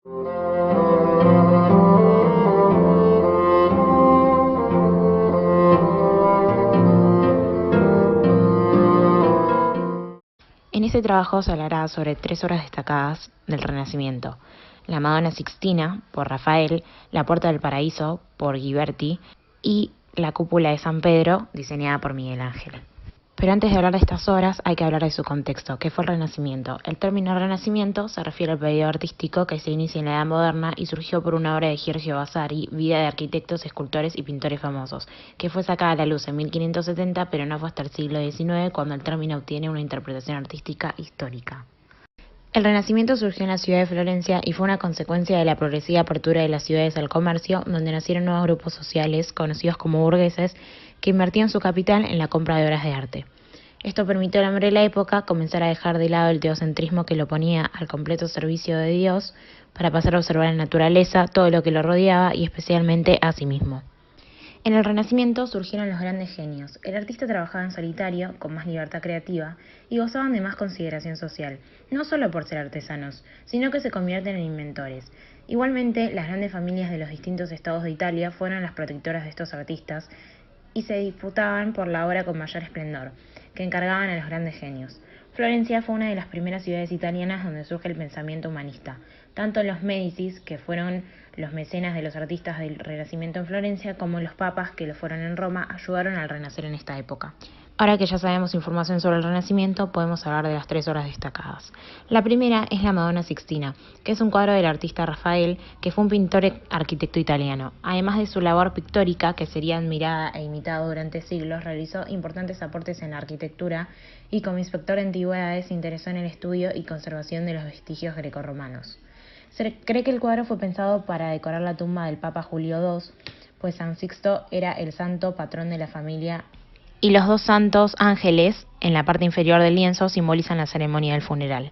En este trabajo se hablará sobre 3 obras destacadas del Renacimiento: la Madonna Sixtina, por Rafael; la Puerta del Paraíso, por Ghiberti; y la Cúpula de San Pedro, diseñada por Miguel Ángel. Pero antes de hablar de estas obras hay que hablar de su contexto, que fue el Renacimiento. El término Renacimiento se refiere al periodo artístico que se inicia en la Edad Moderna y surgió por una obra de Giorgio Vasari, Vida de arquitectos, escultores y pintores famosos, que fue sacada a la luz en 1570, pero no fue hasta el siglo XIX cuando el término obtiene una interpretación artística histórica. El Renacimiento surgió en la ciudad de Florencia y fue una consecuencia de la progresiva apertura de las ciudades al comercio, donde nacieron nuevos grupos sociales, conocidos como burgueses, que invertían su capital en la compra de obras de arte. Esto permitió al hombre de la época comenzar a dejar de lado el teocentrismo que lo ponía al completo servicio de Dios, para pasar a observar la naturaleza, todo lo que lo rodeaba y especialmente a sí mismo. En el Renacimiento surgieron los grandes genios. El artista trabajaba en solitario, con más libertad creativa, y gozaban de más consideración social, no solo por ser artesanos, sino que se convierten en inventores. Igualmente, las grandes familias de los distintos estados de Italia fueron las protectoras de estos artistas y se disputaban por la obra con mayor esplendor, que encargaban a los grandes genios. Florencia fue una de las primeras ciudades italianas donde surge el pensamiento humanista. Tanto los Médicis, que fueron los mecenas de los artistas del Renacimiento en Florencia, como los papas, que lo fueron en Roma, ayudaron al renacer en esta época. Ahora que ya sabemos información sobre el Renacimiento, podemos hablar de las 3 obras destacadas. La primera es la Madonna Sixtina, que es un cuadro del artista Rafael, que fue un pintor arquitecto italiano. Además de su labor pictórica, que sería admirada e imitada durante siglos, realizó importantes aportes en la arquitectura y como inspector de antigüedades se interesó en el estudio y conservación de los vestigios grecorromanos. Se cree que el cuadro fue pensado para decorar la tumba del Papa Julio II, pues San Sixto era el santo patrón de la familia y los 2 santos ángeles en la parte inferior del lienzo simbolizan la ceremonia del funeral.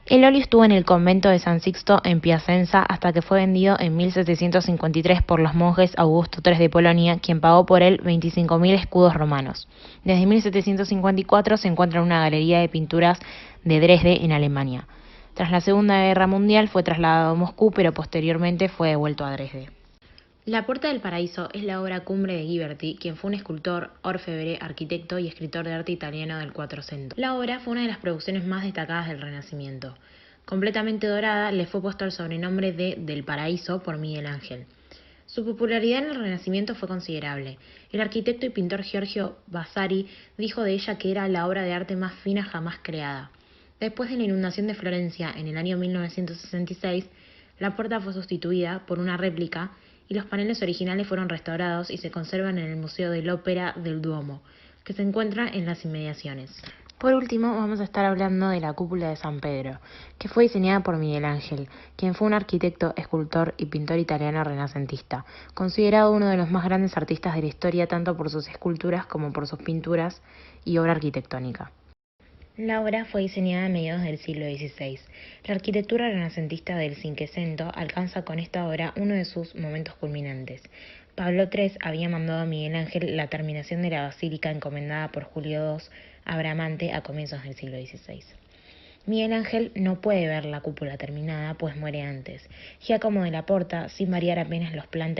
El óleo estuvo en el convento de San Sixto en Piacenza hasta que fue vendido en 1753 por los monjes Augusto III de Polonia, quien pagó por él 25.000 escudos romanos. Desde 1754 se encuentra en una galería de pinturas de Dresde, en Alemania. Tras la Segunda Guerra Mundial fue trasladado a Moscú, pero posteriormente fue devuelto a Dresde. La Puerta del Paraíso es la obra cumbre de Ghiberti, quien fue un escultor, orfebre, arquitecto y escritor de arte italiano del Quattrocento. La obra fue una de las producciones más destacadas del Renacimiento. Completamente dorada, le fue puesto el sobrenombre de Del Paraíso por Miguel Ángel. Su popularidad en el Renacimiento fue considerable. El arquitecto y pintor Giorgio Vasari dijo de ella que era la obra de arte más fina jamás creada. Después de la inundación de Florencia en el año 1966, la puerta fue sustituida por una réplica y los paneles originales fueron restaurados y se conservan en el Museo de l'Opera del Duomo, que se encuentra en las inmediaciones. Por último, vamos a estar hablando de la Cúpula de San Pedro, que fue diseñada por Miguel Ángel, quien fue un arquitecto, escultor y pintor italiano renacentista, considerado uno de los más grandes artistas de la historia tanto por sus esculturas como por sus pinturas y obra arquitectónica. La obra fue diseñada a mediados del siglo XVI. La arquitectura renacentista del Cinquecento alcanza con esta obra uno de sus momentos culminantes. Pablo III había mandado a Miguel Ángel la terminación de la basílica encomendada por Julio II a Bramante a comienzos del siglo XVI. Miguel Ángel no puede ver la cúpula terminada, pues muere antes. Giacomo de la Porta, sin variar apenas los planes